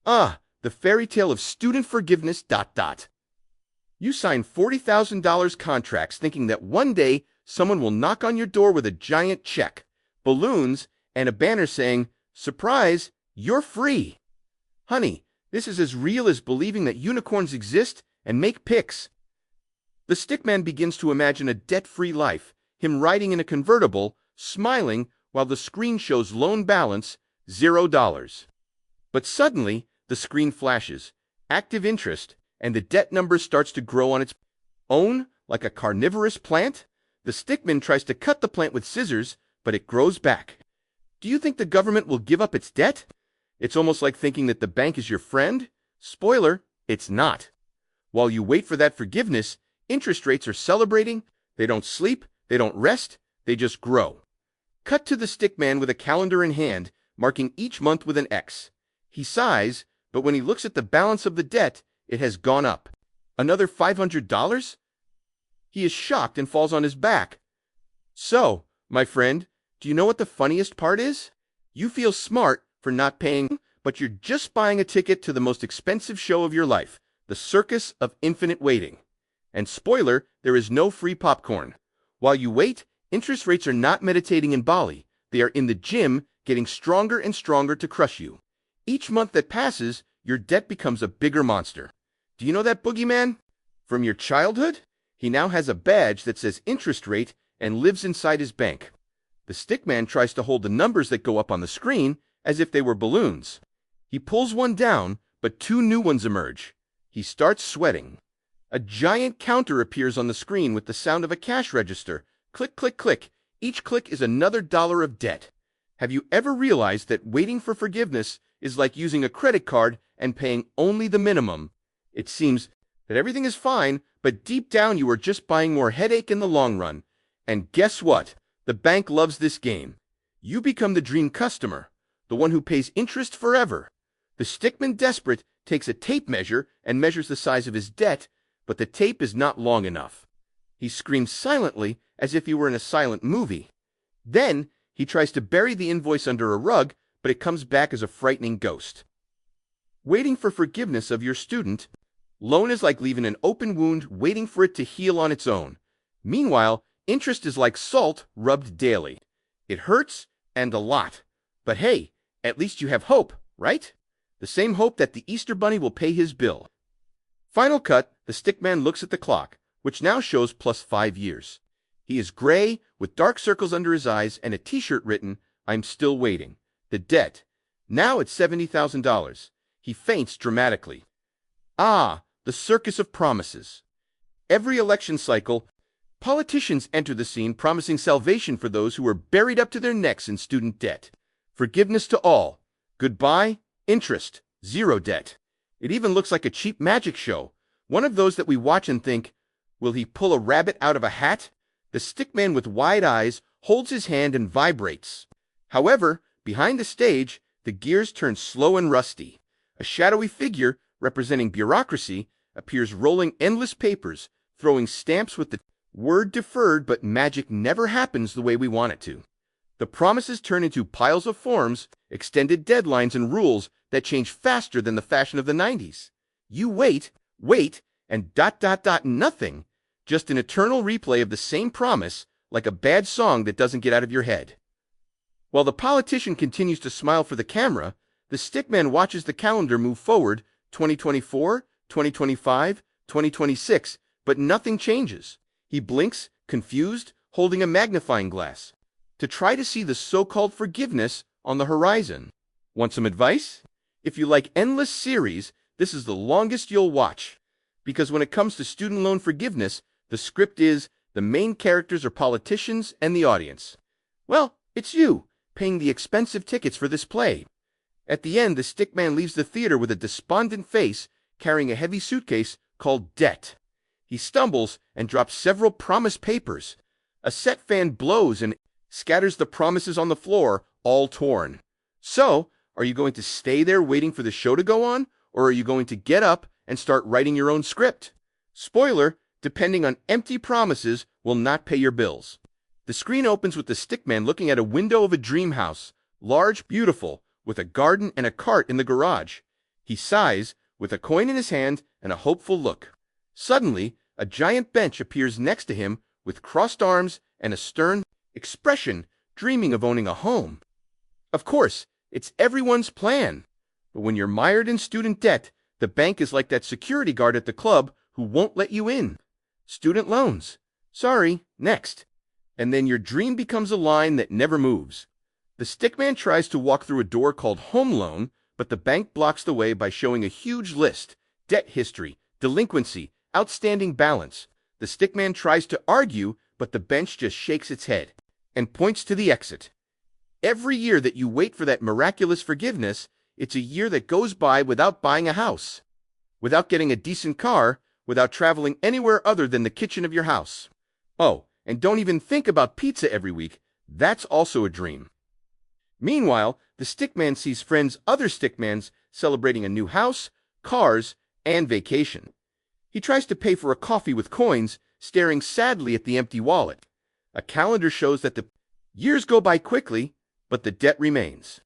Ah, the fairy tale of student forgiveness. You sign $40,000 contracts thinking that one day someone will knock on your door with a giant check, balloons, and a banner saying, "Surprise, you're free." Honey, this is as real as believing that unicorns exist and make pics. The stickman begins to imagine a debt-free life, him riding in a convertible, smiling while the screen shows loan balance $0. But suddenly, the screen flashes, active interest, and the debt number starts to grow on its own like a carnivorous plant. The stickman tries to cut the plant with scissors, but it grows back. Do you think the government will give up its debt? It's almost like thinking that the bank is your friend. Spoiler, it's not. While you wait for that forgiveness, interest rates are celebrating. They don't sleep, they don't rest, they just grow. Cut to the stickman with a calendar in hand, marking each month with an X. He sighs, but when he looks at the balance of the debt, it has gone up. Another $500? He is shocked and falls on his back. So, my friend, do you know what the funniest part is? You feel smart for not paying, but you're just buying a ticket to the most expensive show of your life, the Circus of Infinite Waiting. And spoiler, there is no free popcorn. While you wait, interest rates are not meditating in Bali. They are in the gym, getting stronger and stronger to crush you. Each month that passes, your debt becomes a bigger monster. Do you know that boogeyman? From your childhood? He now has a badge that says interest rate and lives inside his bank. The stickman tries to hold the numbers that go up on the screen as if they were balloons. He pulls one down, but two new ones emerge. He starts sweating. A giant counter appears on the screen with the sound of a cash register. Click, click, click. Each click is another dollar of debt. Have you ever realized that waiting for forgiveness is like using a credit card and paying only the minimum? It seems that everything is fine, but deep down you are just buying more headache in the long run. And guess what? The bank loves this game. You become the dream customer, the one who pays interest forever. The stickman, desperate, takes a tape measure and measures the size of his debt, but the tape is not long enough. He screams silently as if he were in a silent movie. Then he tries to bury the invoice under a rug, but it comes back as a frightening ghost. Waiting for forgiveness of your student loan is like leaving an open wound waiting for it to heal on its own. Meanwhile, interest is like salt rubbed daily. It hurts, and a lot. But hey, at least you have hope, right? The same hope that the Easter Bunny will pay his bill. Final cut, the stickman looks at the clock, which now shows plus 5 years. He is gray, with dark circles under his eyes and a t-shirt written, "I'm still waiting." The debt. Now it's $70,000. He faints dramatically. Ah, the circus of promises. Every election cycle, politicians enter the scene promising salvation for those who are buried up to their necks in student debt. Forgiveness to all. Goodbye, interest, zero debt. It even looks like a cheap magic show, one of those that we watch and think, will he pull a rabbit out of a hat? The stickman with wide eyes holds his hand and vibrates. However, behind the stage, the gears turn slow and rusty. A shadowy figure, representing bureaucracy, appears rolling endless papers, throwing stamps with the word deferred, but magic never happens the way we want it to. The promises turn into piles of forms, extended deadlines, and rules that change faster than the fashion of the 90s. You wait, and nothing. Just an eternal replay of the same promise, like a bad song that doesn't get out of your head. While the politician continues to smile for the camera, the stickman watches the calendar move forward, 2024, 2025, 2026, but nothing changes. He blinks, confused, holding a magnifying glass, to try to see the so-called forgiveness on the horizon. Want some advice? If you like endless series, this is the longest you'll watch. Because when it comes to student loan forgiveness, the script is, the main characters are politicians and the audience. Well, it's you, paying the expensive tickets for this play. At the end, the stickman leaves the theater with a despondent face, carrying a heavy suitcase called debt. He stumbles and drops several promise papers. A set fan blows and scatters the promises on the floor, all torn. So, are you going to stay there waiting for the show to go on, or are you going to get up and start writing your own script? Spoiler, depending on empty promises will not pay your bills. The screen opens with the stickman looking at a window of a dream house, large, beautiful, with a garden and a cart in the garage. He sighs, with a coin in his hand and a hopeful look. Suddenly, a giant bench appears next to him with crossed arms and a stern expression, dreaming of owning a home. Of course, it's everyone's plan. But when you're mired in student debt, the bank is like that security guard at the club who won't let you in. Student loans. Sorry, next. And then your dream becomes a line that never moves. The stickman tries to walk through a door called home loan, but the bank blocks the way by showing a huge list: debt history, delinquency, outstanding balance. The stickman tries to argue, but the bench just shakes its head and points to the exit. Every year that you wait for that miraculous forgiveness, it's a year that goes by without buying a house, without getting a decent car, without traveling anywhere other than the kitchen of your house. Oh, and don't even think about pizza every week. That's also a dream. Meanwhile, the stickman sees other stickmans celebrating a new house, cars, and vacation. He tries to pay for a coffee with coins, staring sadly at the empty wallet. A calendar shows that the years go by quickly, but the debt remains.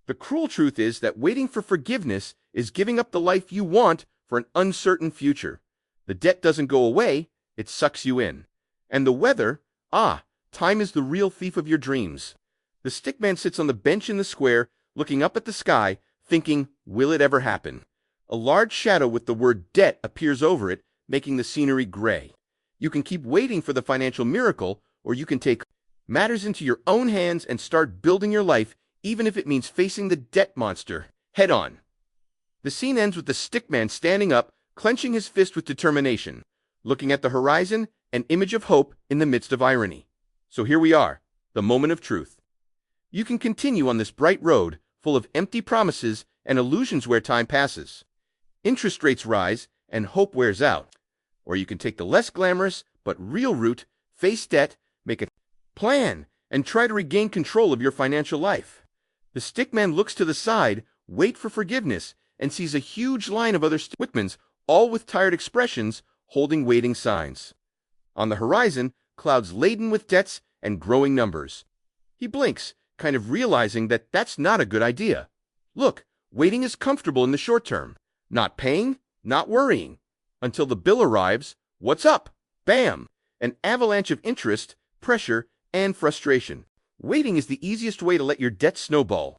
The cruel truth is that waiting for forgiveness is giving up the life you want for an uncertain future. The debt doesn't go away, it sucks you in. And the weather, time is the real thief of your dreams. The stickman sits on the bench in the square, looking up at the sky, thinking, will it ever happen? A large shadow with the word debt appears over it, making the scenery gray. You can keep waiting for the financial miracle, or you can take matters into your own hands and start building your life, even if it means facing the debt monster head on. The scene ends with the stickman standing up, clenching his fist with determination, looking at the horizon, an image of hope in the midst of irony. So here we are, the moment of truth. You can continue on this bright road, full of empty promises and illusions where time passes. Interest rates rise and hope wears out. Or you can take the less glamorous but real route, face debt, make a plan, and try to regain control of your financial life. The stickman looks to the side, wait for forgiveness, and sees a huge line of other stickmans, all with tired expressions, holding waiting signs. On the horizon, clouds laden with debts and growing numbers. He blinks, kind of realizing that that's not a good idea. Look, waiting is comfortable in the short term. Not paying, not worrying. Until the bill arrives, what's up? Bam! An avalanche of interest, pressure, and frustration. Waiting is the easiest way to let your debt snowball.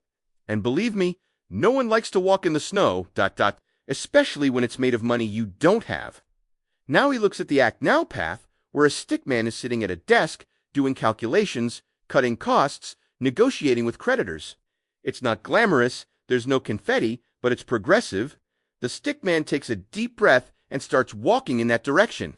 And believe me, no one likes to walk in the snow, especially when it's made of money you don't have. Now he looks at the Act Now path, where a stickman is sitting at a desk, doing calculations, cutting costs, negotiating with creditors. It's not glamorous, there's no confetti, but it's progressive. The stickman takes a deep breath and starts walking in that direction.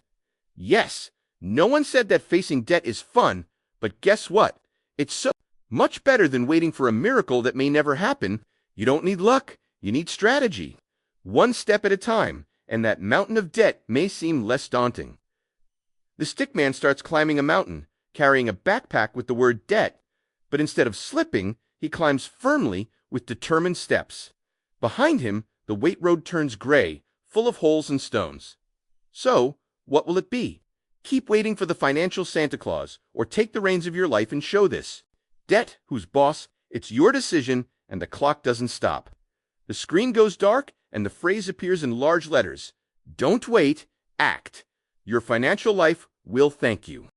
Yes, no one said that facing debt is fun, but guess what? It's so much better than waiting for a miracle that may never happen. You don't need luck, you need strategy. One step at a time, and that mountain of debt may seem less daunting. The stickman starts climbing a mountain, carrying a backpack with the word debt, but instead of slipping, he climbs firmly with determined steps. Behind him, the weight road turns gray, full of holes and stones. So, what will it be? Keep waiting for the financial Santa Claus, or take the reins of your life and show this. Debt, whose boss, it's your decision, and the clock doesn't stop. The screen goes dark, and the phrase appears in large letters. Don't wait, act. Your financial life will thank you.